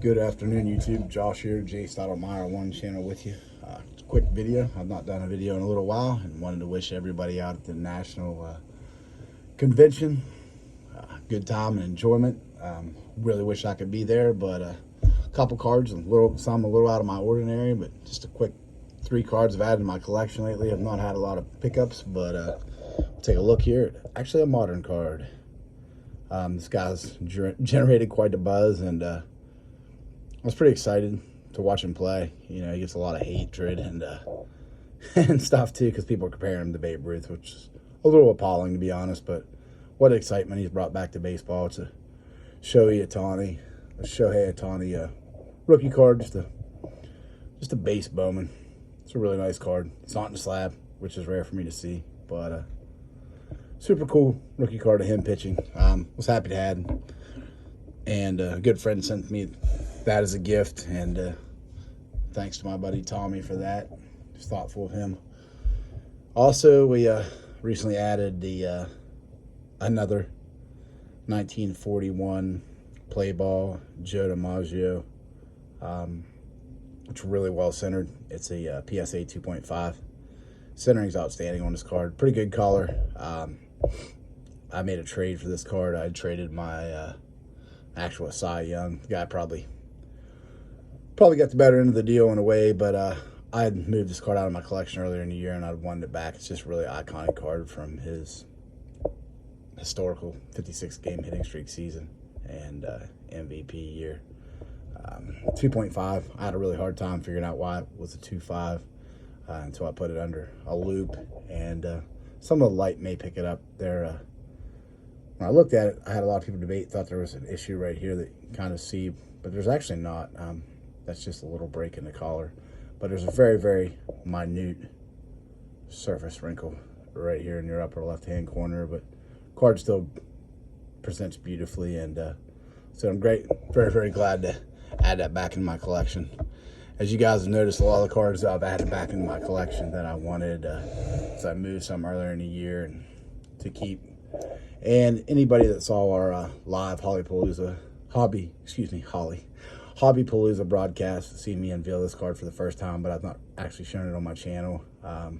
Good afternoon, YouTube. Josh here, J.One channel with you. It's a quick video. I've not done a video in a little while and wanted to wish everybody out at the National Convention good time and enjoyment. Really wish I could be there, but a couple cards, some a little out of my ordinary, but just a quick 3 cards I've added to my collection lately. I've not had a lot of pickups, but take a look here. Actually, a modern card. This guy's generated quite a buzz, and I was pretty excited to watch him play. You know, he gets a lot of hatred and and stuff too, because people are comparing him to Babe Ruth, which is a little appalling, to be honest. But what excitement he's brought back to baseball. It's a Shohei Ohtani rookie card, just a base Bowman. It's a really nice card. It's not in the slab, which is rare for me to see, but super cool rookie card of him pitching. Was happy to have, and a good friend sent me that as a gift, and thanks to my buddy Tommy for that. Just thoughtful of him. Also, we recently added the another 1941 play ball Joe DiMaggio. It's really well centered. It's a PSA 2.5. Centering's outstanding on this card. Pretty good color. I made a trade for this card. I traded my actual Cy Young. The guy probably got the better end of the deal in a way, but I had moved this card out of my collection earlier in the year, and I wanted it back. It's just a really iconic card from his historical 56-game hitting streak season and MVP year. 2.5. I had a really hard time figuring out why it was a 2.5 until I put it under a loop, and some of the light may pick it up there. When I looked at it, I had a lot of people debate, thought there was an issue right here that you kind of see, but there's actually not. That's just a little break in the collar, but there's a very, very minute surface wrinkle right here in your upper left-hand corner, but card still presents beautifully, and so I'm very, very glad to add that back in my collection. As you guys have noticed, a lot of the cards that I've added back in my collection that I wanted, so I moved some earlier in the year and to keep. And anybody that saw our live Hobbypalooza broadcast, see me unveil this card for the first time, but I've not actually shown it on my channel. I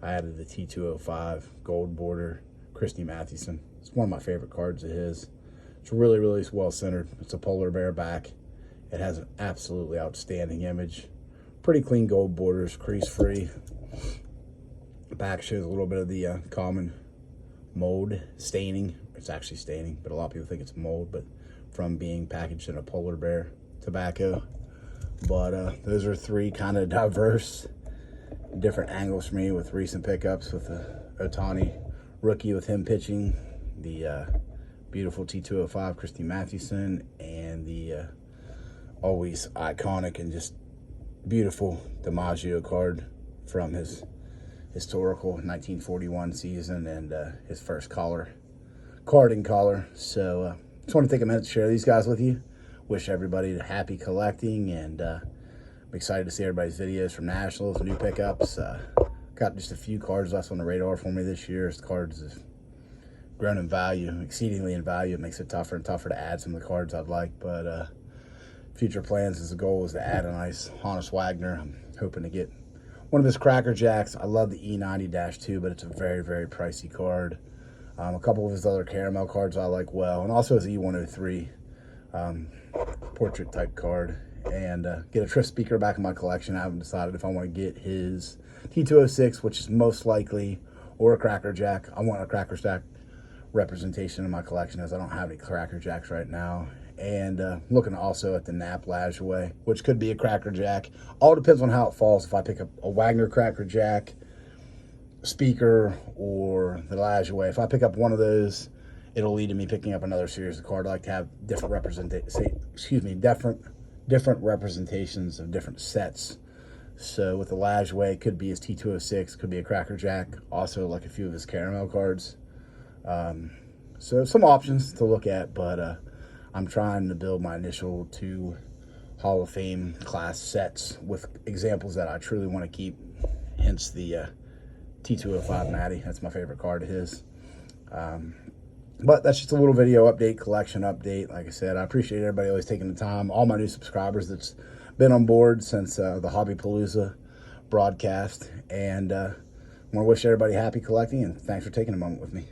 added the T205 gold border Christy Mathewson. It's one of my favorite cards of his. It's really, really well centered. It's a polar bear back. It has an absolutely outstanding image. Pretty clean gold borders, crease free. Back shows a little bit of the common mold staining. It's actually staining, but a lot of people think it's mold, but from being packaged in a polar bear tobacco. But those are 3 kind of diverse, different angles for me with recent pickups, with the Ohtani rookie with him pitching, the beautiful T205 Christy Mathewson, and the always iconic and just beautiful DiMaggio card from his historical 1941 season and his first carding collar. So just want to take a minute to share these guys with you. Wish everybody happy collecting, and I'm excited to see everybody's videos from Nationals, new pickups. Got just a few cards left on the radar for me this year. As cards have grown in value, exceedingly in value. It makes it tougher and tougher to add some of the cards I'd like, but future plans as a goal is to add a nice Honus Wagner. I'm hoping to get one of his Cracker Jacks. I love the E90-2, but it's a very, very pricey card. A couple of his other caramel cards I like well, and also his E103 portrait type card. And get a Triff speaker back in my collection. I haven't decided if I want to get his T206, which is most likely, or a Cracker Jack. I want a Cracker Jack representation in my collection, as I don't have any Cracker Jacks right now. And looking also at the Nap Lajoie, which could be a Cracker Jack. All depends on how it falls. If I pick up a Wagner Cracker Jack speaker or the Lajoie, if I pick up one of those, it'll lead to me picking up another series of cards. I like to have different representations of different sets. So with the Lajoie, it could be his T206, could be a Cracker Jack. Also like a few of his caramel cards. So some options to look at, but I'm trying to build my initial 2 Hall of Fame class sets with examples that I truly want to keep, hence the T205 Matty. That's my favorite card of his. But that's just a little video update, collection update. Like I said, I appreciate everybody always taking the time. All my new subscribers that's been on board since the Hobbypalooza broadcast. And I want to wish everybody happy collecting, and thanks for taking a moment with me.